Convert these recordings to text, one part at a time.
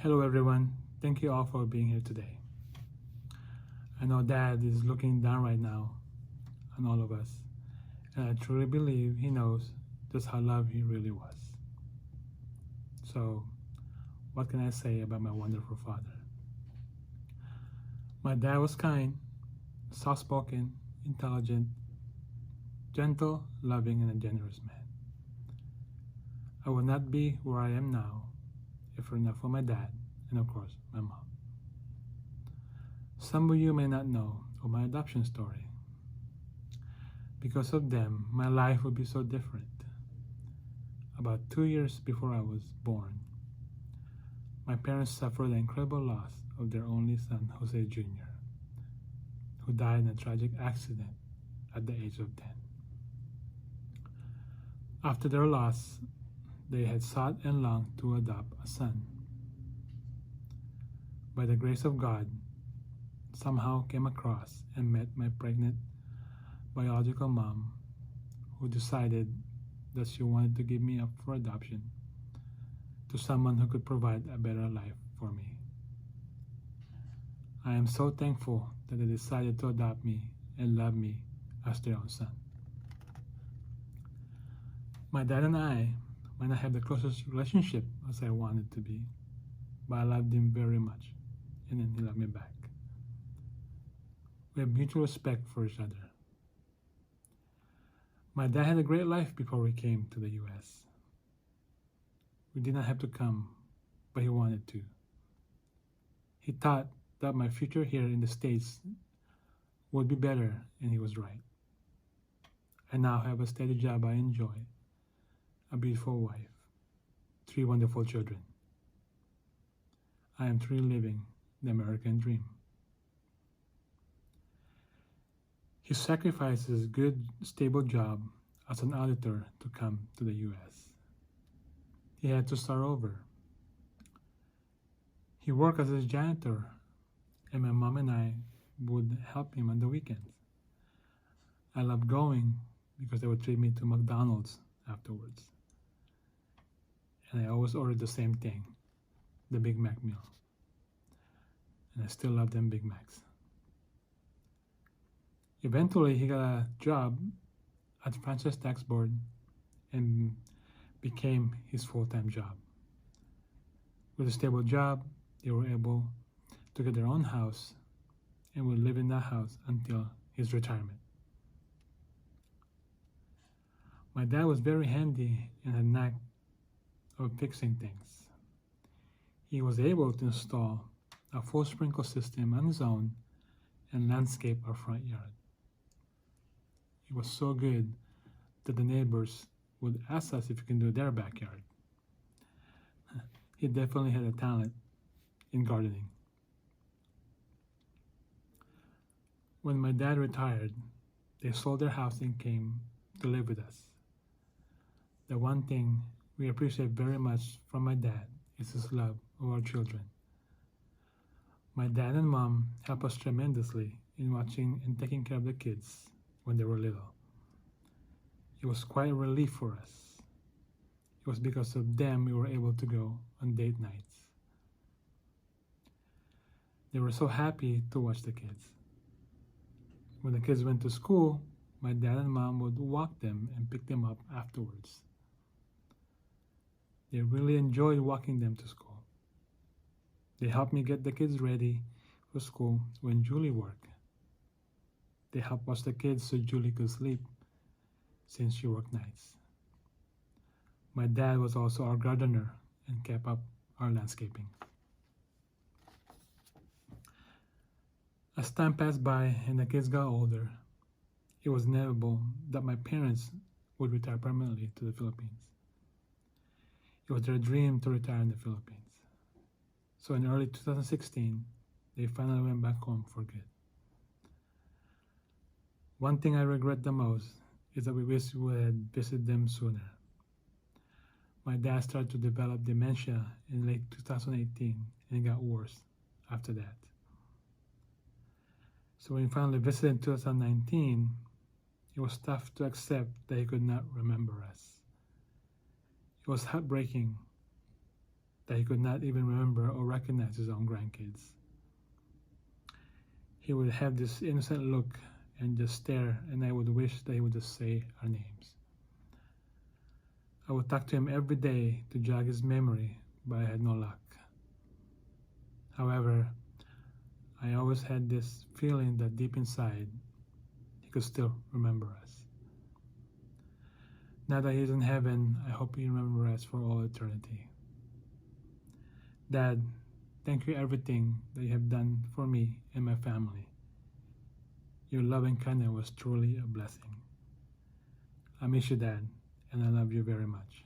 Hello everyone, thank you all for being here today. I know Dad is looking down right now on all of us, and I truly believe he knows just how loved he really was. So, what can I say about my wonderful father? My dad was kind, soft-spoken, intelligent, gentle, loving, and a generous man. I would not be where I am now if it were not for my dad and, of course, my mom. Some of you may not know of my adoption story. Because of them, my life would be so different. About 2 years before I was born, my parents suffered the incredible loss of their only son, Jose Jr., who died in a tragic accident at the age of 10. After their loss, they had sought and longed to adopt a son. By the grace of God, somehow came across and met my pregnant biological mom, who decided that she wanted to give me up for adoption to someone who could provide a better life for me. I am so thankful that they decided to adopt me and love me as their own son. My dad and I might not have the closest relationship as I wanted to be, but I loved him very much, and then he loved me back. We have mutual respect for each other. My dad had a great life before we came to the US. We did not have to come, but he wanted to. He thought that my future here in the States would be better, and he was right. I now have a steady job I enjoy, a beautiful wife, 3 wonderful children. I am truly living the American dream. He sacrificed his good, stable job as an auditor to come to the US. He had to start over. He worked as a janitor, and my mom and I would help him on the weekends. I loved going because they would treat me to McDonald's afterwards. And I always ordered the same thing, the Big Mac meal. And I still love them Big Macs. Eventually, he got a job at the Franchise Tax Board and became his full-time job. With a stable job, they were able to get their own house and would live in that house until his retirement. My dad was very handy and had a knack of fixing things. He was able to install a full sprinkler system on his own and landscape our front yard. It was so good that the neighbors would ask us if we can do their backyard. He definitely had a talent in gardening. When my dad retired, they sold their house and came to live with us. The one thing we appreciate very much from my dad is his love of our children. My dad and mom helped us tremendously in watching and taking care of the kids when they were little. It was quite a relief for us. It was because of them we were able to go on date nights. They were so happy to watch the kids. When the kids went to school, my dad and mom would walk them and pick them up afterwards. They really enjoyed walking them to school. They helped me get the kids ready for school when Julie worked. They helped watch the kids so Julie could sleep since she worked nights. My dad was also our gardener and kept up our landscaping. As time passed by and the kids got older, it was inevitable that my parents would retire permanently to the Philippines. It was their dream to retire in the Philippines. So in early 2016, they finally went back home for good. One thing I regret the most is that we wish we had visited them sooner. My dad started to develop dementia in late 2018 and it got worse after that. So when he finally visited in 2019, it was tough to accept that he could not remember us. It was heartbreaking that he could not even remember or recognize his own grandkids. He would have this innocent look and just stare, and I would wish that he would just say our names. I would talk to him every day to jog his memory, but I had no luck. However, I always had this feeling that deep inside, he could still remember us. Now that he's in heaven, I hope he remembers us for all eternity. Dad, thank you for everything that you have done for me and my family. Your love and kindness was truly a blessing. I miss you, Dad, and I love you very much.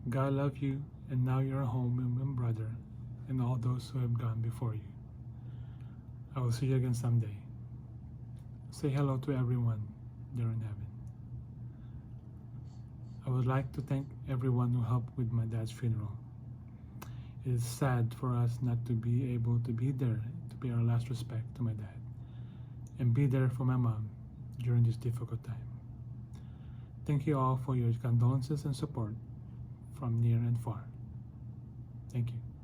God love you, and now you're home with my brother and all those who have gone before you. I will see you again someday. Say hello to everyone there in heaven. I would like to thank everyone who helped with my dad's funeral. It is sad for us not to be able to be there to pay our last respect to my dad and be there for my mom during this difficult time. Thank you all for your condolences and support from near and far. Thank you.